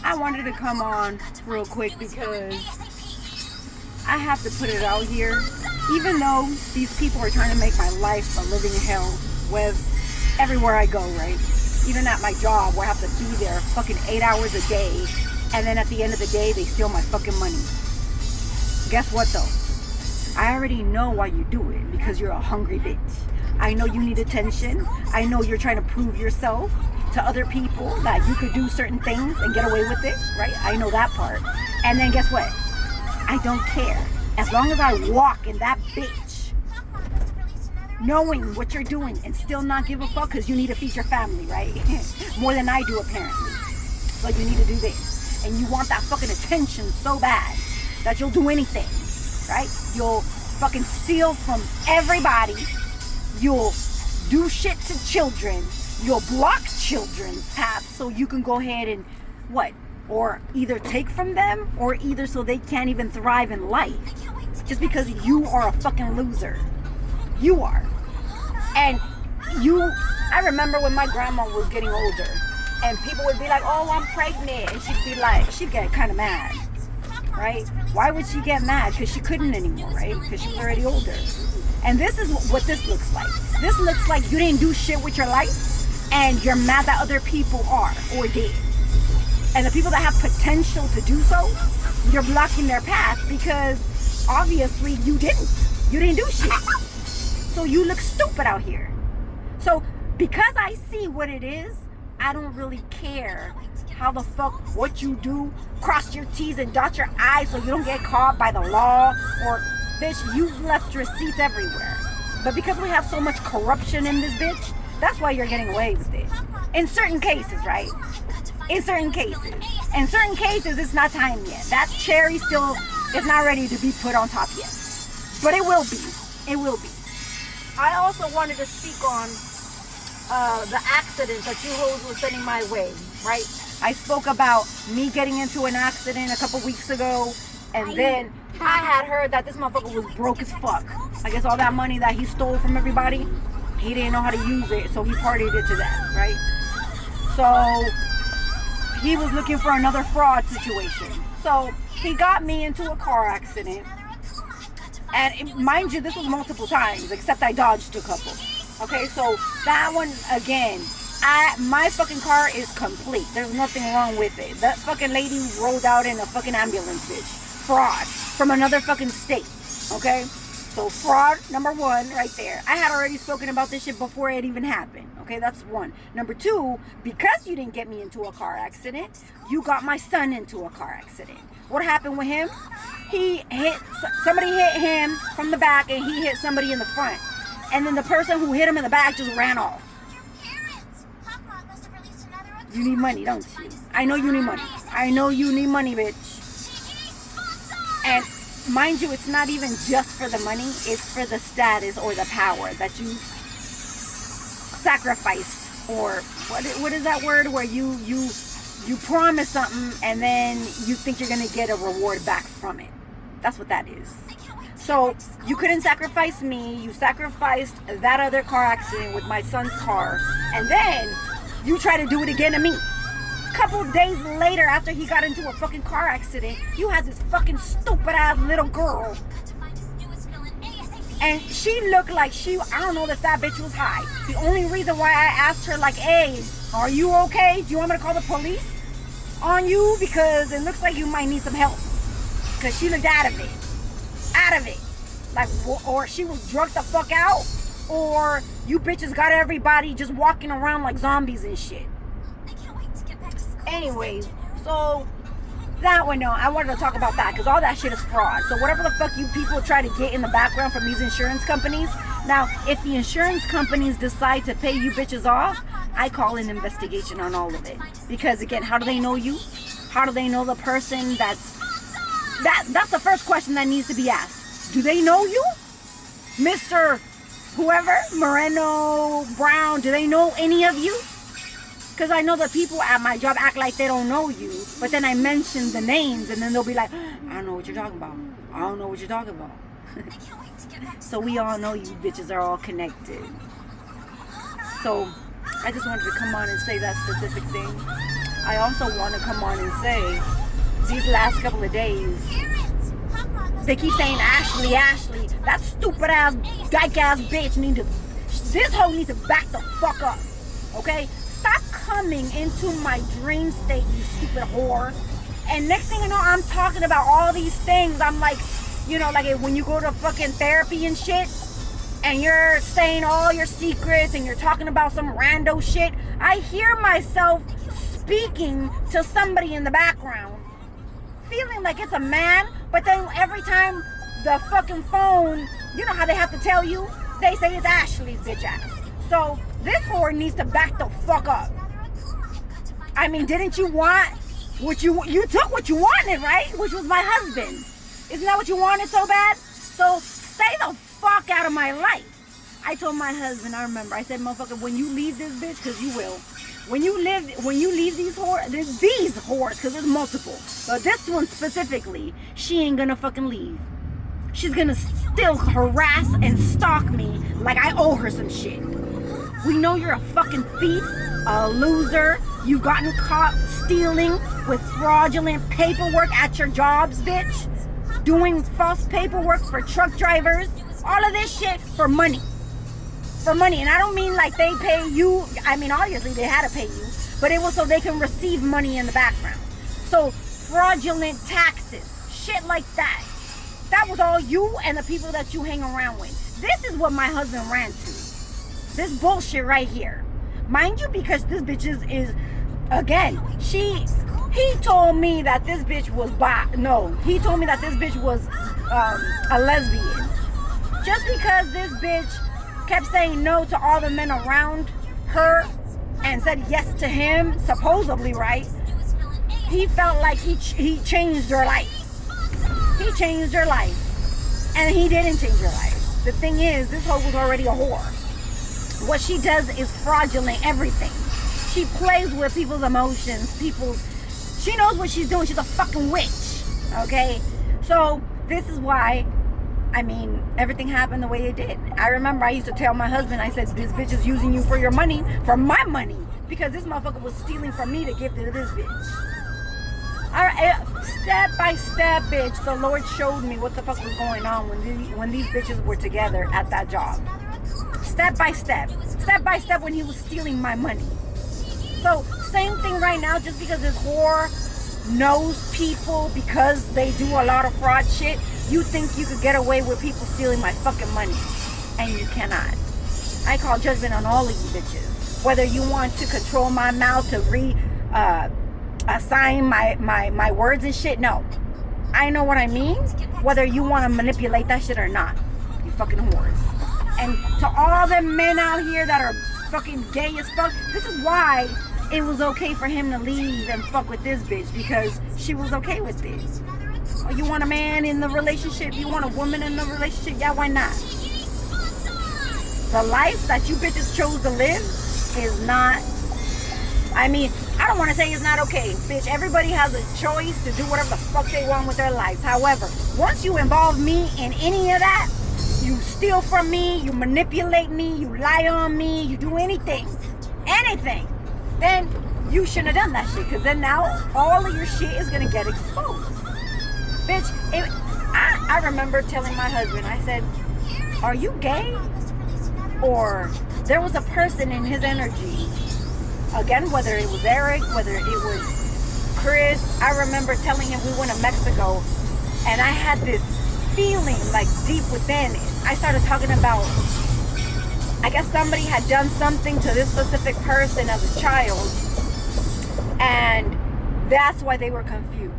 I wanted to come on real quick because I have to put it out here. Even though these people are trying to make my life a living hell with everywhere I go, right? Even at my job where I have to be there fucking 8 hours a day, and then at the end of the day they steal my fucking money. Guess what though? I already know why you do it, because you're a hungry bitch. I know you need attention. I know you're trying to prove yourself to other people that you could do certain things and get away with it, right? I know that part. And then guess what? I don't care. As long as I walk in that bitch, knowing what you're doing and still not give a fuck because you need to feed your family, right? More than I do apparently. So you need to do this. And you want that fucking attention so bad that you'll do anything, right? You'll fucking steal from everybody. You'll do shit to children. You'll block children's paths so you can go ahead and what? Or either take from them or either so they can't even thrive in life. Just because you are a fucking loser. You are. And I remember when my grandma was getting older and people would be like, oh, I'm pregnant. And she'd get kind of mad, right? Why would she get mad? Because she couldn't anymore, right? Because she was already older. And this is what this looks like. This looks like you didn't do shit with your life and you're mad that other people are or did. And the people that have potential to do so, you're blocking their path because obviously you didn't. You didn't do shit. So you look stupid out here. So because I see what it is, I don't really care how the fuck what you do. Cross your T's and dot your I's so you don't get caught by the law. Or bitch, you've left receipts everywhere. But because we have so much corruption in this bitch, that's why you're getting away with it. In certain cases, right? In certain cases. In certain cases, it's not time yet. That cherry still is not ready to be put on top yet. But it will be. It will be. I also wanted to speak on the accidents that you hoes were sending my way, right? I spoke about me getting into an accident a couple weeks ago, and then I had heard that this motherfucker was broke as fuck. I guess all that money that he stole from everybody, he didn't know how to use it, so he partied it to death, right? So he was looking for another fraud situation. So he got me into a car accident. And mind you, this was multiple times, except I dodged a couple. Okay, so that one, again, my fucking car is complete. There's nothing wrong with it. That fucking lady rolled out in a fucking ambulance, bitch. Fraud. From another fucking state. Okay? So fraud, number one, right there. I had already spoken about this shit before it even happened. Okay, that's one. Number two, because you didn't get me into a car accident, you got my son into a car accident. What happened with him? Somebody hit him from the back and he hit somebody in the front. And then the person who hit him in the back just ran off. You need money, don't you? I know you need money. I know you need money, bitch. And mind you, it's not even just for the money. It's for the status or the power that you sacrificed. Or what is that word where you promise something and then you think you're going to get a reward back from it. That's what that is. So you couldn't sacrifice me. You sacrificed that other car accident with my son's car. And then you try to do it again to me. A couple days later, after he got into a fucking car accident, you had this fucking stupid ass little girl. And she looked like I don't know if that bitch was high. The only reason why I asked her like, hey, are you okay? Do you want me to call the police on you? Because it looks like you might need some help. Because she looked out of it. Out of it. Like, or she was drugged the fuck out. Or you bitches got everybody just walking around like zombies and shit. Anyways, so that one, no, I wanted to talk about that because all that shit is fraud. So whatever the fuck you people try to get in the background from these insurance companies. Now, if the insurance companies decide to pay you bitches off, I call an investigation on all of it. Because again, how do they know you? How do they know the person that's the first question that needs to be asked. Do they know you? Mr. Whoever, Moreno, Brown, do they know any of you? Because I know that people at my job act like they don't know you, but then I mention the names and then they'll be like, I don't know what you're talking about. I don't know what you're talking about. So we all know you bitches are all connected. So I just wanted to come on and say that specific thing. I also want to come on and say, these last couple of days, they keep saying Ashley, Ashley. That stupid ass, dyke ass bitch this hoe needs to back the fuck up. Okay? Stop coming into my dream state, you stupid whore. And next thing you know, I'm talking about all these things. I'm like, you know, like when you go to fucking therapy and shit, and you're saying all your secrets and you're talking about some rando shit, I hear myself speaking to somebody in the background, feeling like it's a man, but then every time the fucking phone, you know how they have to tell you? They say it's Ashley's bitch ass. So this whore needs to back the fuck up. I mean, didn't you want what you took what you wanted, right? Which was my husband. Isn't that what you wanted so bad? So stay the fuck out of my life. I told my husband, I remember, I said, motherfucker, when you leave this bitch, because you will, when you leave these whores, because there's multiple, but this one specifically, she ain't gonna fucking leave. She's gonna still harass and stalk me like I owe her some shit. We know you're a fucking thief, a loser. You've gotten caught stealing with fraudulent paperwork at your jobs, bitch. Doing false paperwork for truck drivers. All of this shit for money. For money. And I don't mean like they pay you. I mean, obviously they had to pay you. But it was so they can receive money in the background. So fraudulent taxes. Shit like that. That was all you and the people that you hang around with. This is what my husband ran to. This bullshit right here. Mind you, because this bitch is again, he told me that this bitch was he told me that this bitch was a lesbian. Just because this bitch kept saying no to all the men around her and said yes to him, supposedly, right? He felt like he changed her life. He changed her life. And he didn't change her life. The thing is, this hoe was already a whore. What she does is fraudulent everything. She plays with people's emotions, she knows what she's doing. She's a fucking witch, okay? So this is why, I mean, everything happened the way it did. I remember I used to tell my husband, I said, this bitch is using you for your money, for my money, because this motherfucker was stealing from me to give to this bitch. All right, step by step, bitch, the Lord showed me what the fuck was going on when these bitches were together at that job. Step by step when he was stealing my money. So same thing right now, just because this whore knows people because they do a lot of fraud shit, you think you could get away with people stealing my fucking money, and you cannot. I call judgment on all of you bitches. Whether you want to control my mouth to assign my words and shit, no. I know what I mean. Whether you want to manipulate that shit or not, you fucking whores. And to all the men out here that are fucking gay as fuck, this is why it was okay for him to leave and fuck with this bitch, because she was okay with this. Oh, you want a man in the relationship? You want a woman in the relationship? Yeah, why not? The life that you bitches chose to live is not, I mean, I don't want to say it's not okay. Bitch, everybody has a choice to do whatever the fuck they want with their lives. However, once you involve me in any of that, you steal from me, you manipulate me, you lie on me, you do anything, then you shouldn't have done that shit, because then now all of your shit is going to get exposed. Bitch, I remember telling my husband, I said, are you gay? Or there was a person in his energy, again, whether it was Eric, whether it was Chris, I remember telling him we went to Mexico, and I had this feeling like deep within. I started talking about, I guess somebody had done something to this specific person as a child, and that's why they were confused.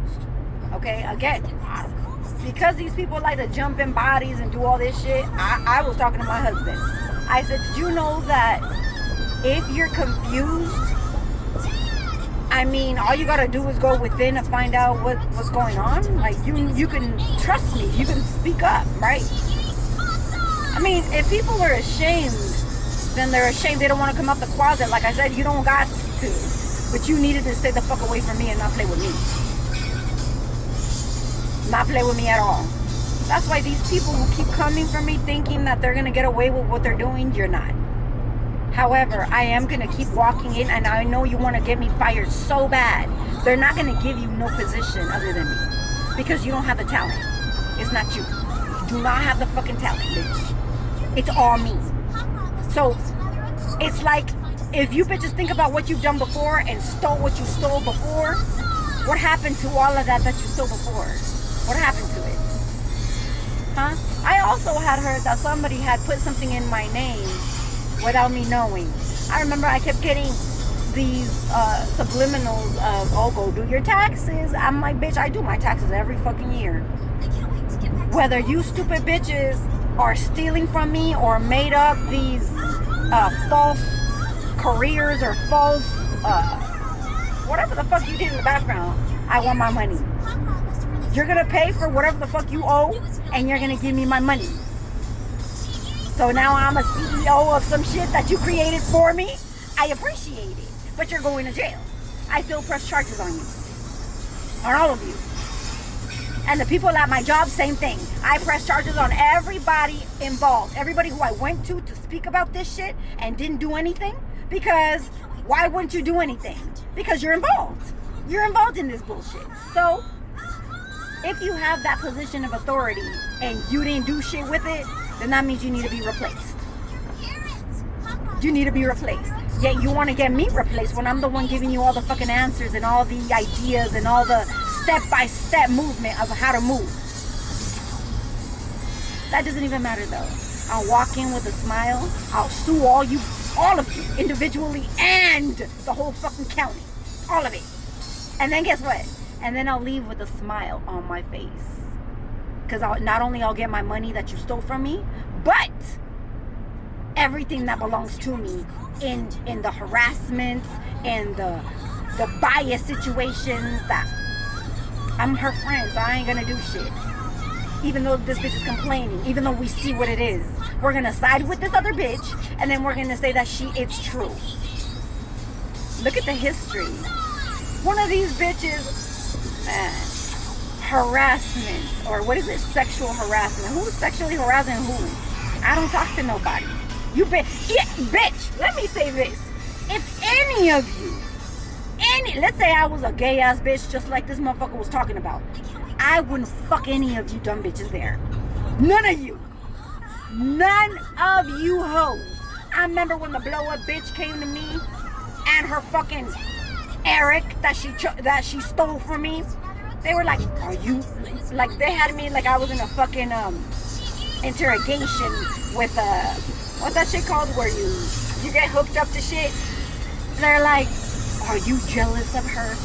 Okay, again, because these people like to jump in bodies and do all this shit, I was talking to my husband. I said, did you know that if you're confused, I mean, all you gotta do is go within and find out what's going on? Like, you can trust me, you can speak up, right? I mean, if people are ashamed, then they're ashamed. They don't want to come out the closet. Like I said, you don't got to. But you needed to stay the fuck away from me and not play with me. Not play with me at all. That's why these people who keep coming for me thinking that they're going to get away with what they're doing, you're not. However, I am going to keep walking in, and I know you want to get me fired so bad. They're not going to give you no position other than me because you don't have the talent. It's not you. You do not have the fucking talent, bitch. It's all me. So it's like, if you bitches think about what you've done before and stole what you stole before, what happened to all of that you stole before? What happened to it? Huh? I also had heard that somebody had put something in my name without me knowing. I remember I kept getting these subliminals of, oh, go do your taxes. I'm like, bitch, I do my taxes every fucking year. Whether you stupid bitches are stealing from me or made up these false careers or false whatever the fuck you did in the background, I want my money. You're gonna pay for whatever the fuck you owe, and you're gonna give me my money. So now I'm a CEO of some shit that you created for me. I appreciate it, but you're going to jail. I still press charges on you, on all of you. And the people at my job, same thing. I press charges on everybody involved. Everybody who I went to speak about this shit and didn't do anything. Because why wouldn't you do anything? Because you're involved. You're involved in this bullshit. So if you have that position of authority and you didn't do shit with it, then that means you need to be replaced. You need to be replaced. Yet you want to get me replaced when I'm the one giving you all the fucking answers and all the ideas and all the step-by-step movement of how to move. That doesn't even matter though. I'll walk in with a smile. I'll sue all of you individually and the whole fucking county. All of it. And then guess what? And then I'll leave with a smile on my face. Because not only I'll get my money that you stole from me, but everything that belongs to me in the harassment and the bias situations that I'm her friend, so I ain't gonna do shit. Even though this bitch is complaining, even though we see what it is, we're gonna side with this other bitch, and then we're gonna say that it's true. Look at the history. One of these bitches, man, harassment, or what is it, sexual harassment. Who's sexually harassing who? I don't talk to nobody. You bitch, let me say this. If any of you, let's say I was a gay ass bitch just like this motherfucker was talking about, I wouldn't fuck any of you dumb bitches there. None of you. None of you hoes. I remember when the blow up bitch came to me and her fucking Eric that she stole from me. They were like, are you, like they had me like I was in a fucking interrogation with what's that shit called where you get hooked up to shit. They're like, are you jealous of her?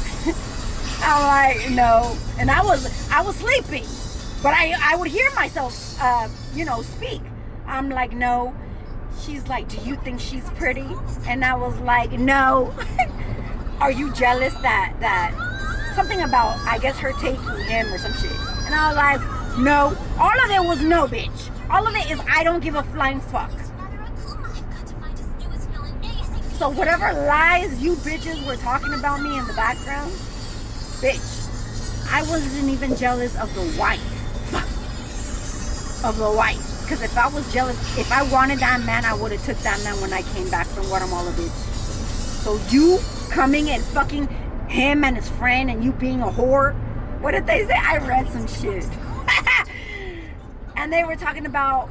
I'm like, no. And I was sleeping, but I would hear myself speak. I'm like, no. She's like, do you think she's pretty? And I was like, no. Are you jealous that something about, I guess, her taking him or some shit? And I was like, no. All of it was no, bitch. All of it is I don't give a flying fuck. So whatever lies you bitches were talking about me in the background, bitch, I wasn't even jealous of the wife. Of the wife. Because if I was jealous, if I wanted that man, I would have took that man when I came back from Guatemala, bitch. So you coming and fucking him and his friend and you being a whore, what did they say? I read some shit. And they were talking about,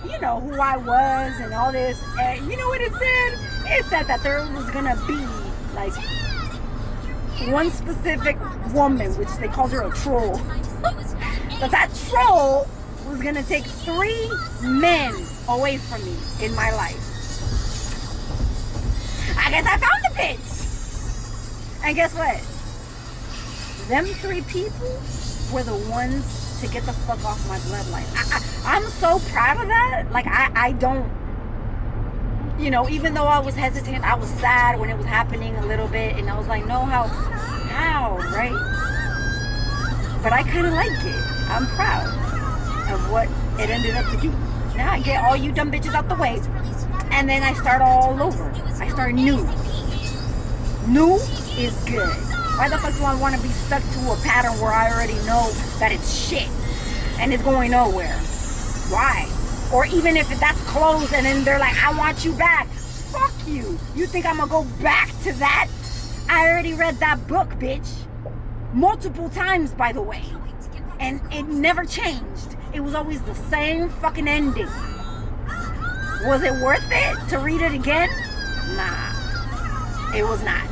you know, who I was and all this. And you know what it said? It said that there was going to be, like, one specific woman, which they called her a troll. But that troll was going to take 3 men away from me in my life. I guess I found the bitch. And guess what? Them 3 people were the ones to get the fuck off my bloodline. I'm so proud of that. Like, I don't, you know, even though I was hesitant, I was sad when it was happening a little bit. And I was like, no, how, right? But I kind of like it. I'm proud of what it ended up to do. Now I get all you dumb bitches out the way. And then I start all over. I start new. New is good. Why the fuck do I want to be stuck to a pattern where I already know that it's shit and it's going nowhere? Why? Or even if that's closed and then they're like, I want you back. fuck you. You think I'm gonna go back to that? I already read that book, bitch. Multiple times, by the way. And it never changed. It was always the same fucking ending. Was it worth it to read it again? Nah. It was not.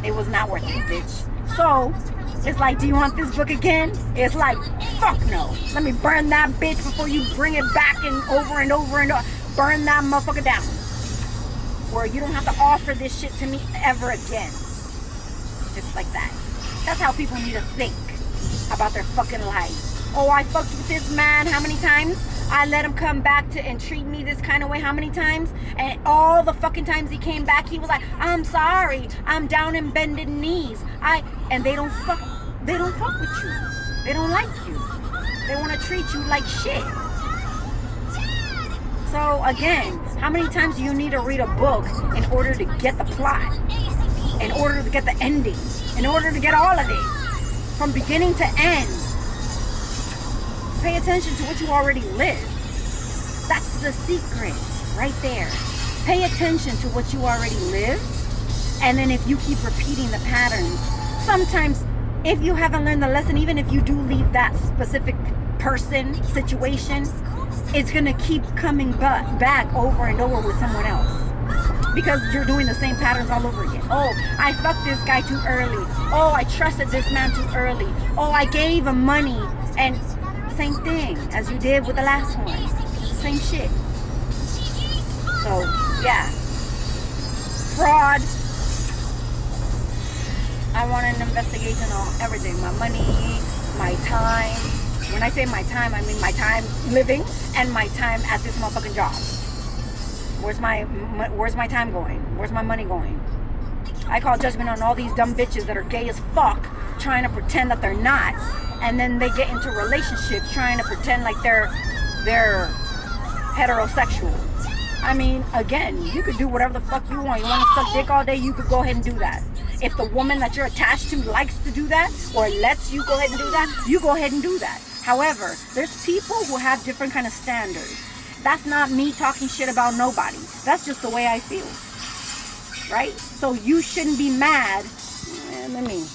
It was not worth it, bitch. So, it's like, do you want this book again? It's like, fuck no. Let me burn that bitch before you bring it back and over and over and over. Burn that motherfucker down. Or you don't have to offer this shit to me ever again. Just like that. That's how people need to think about their fucking lives. Oh, I fucked with this man how many times? I let him come back and treat me this kind of way how many times? And all the fucking times he came back, he was like, I'm sorry. I'm down in bended knees. And they don't fuck with you. They don't like you. They want to treat you like shit. So again, how many times do you need to read a book in order to get the plot? In order to get the ending? In order to get all of it? From beginning to end? Pay attention to what you already lived. That's the secret right there. Pay attention to what you already lived. And then if you keep repeating the patterns, sometimes if you haven't learned the lesson, even if you do leave that specific person, situation, it's going to keep coming back over and over with someone else. Because you're doing the same patterns all over again. Oh, I fucked this guy too early. Oh, I trusted this man too early. Oh, I gave him money. And same thing as you did with the last one. Same shit. So, yeah. Fraud. I want an investigation on everything. My money, my time. When I say my time, I mean my time living and my time at this motherfucking job. Where's my time going? Where's my money going? I call judgment on all these dumb bitches that are gay as fuck, trying to pretend that they're not, and then they get into relationships trying to pretend like they're heterosexual. I mean, again, you could do whatever the fuck you want. You want to suck dick all day, you could go ahead and do that. If the woman that you're attached to likes to do that, or lets you go ahead and do that, you go ahead and do that. However, there's people who have different kind of standards. That's not me talking shit about nobody. That's just the way I feel. Right? So you shouldn't be mad. Let me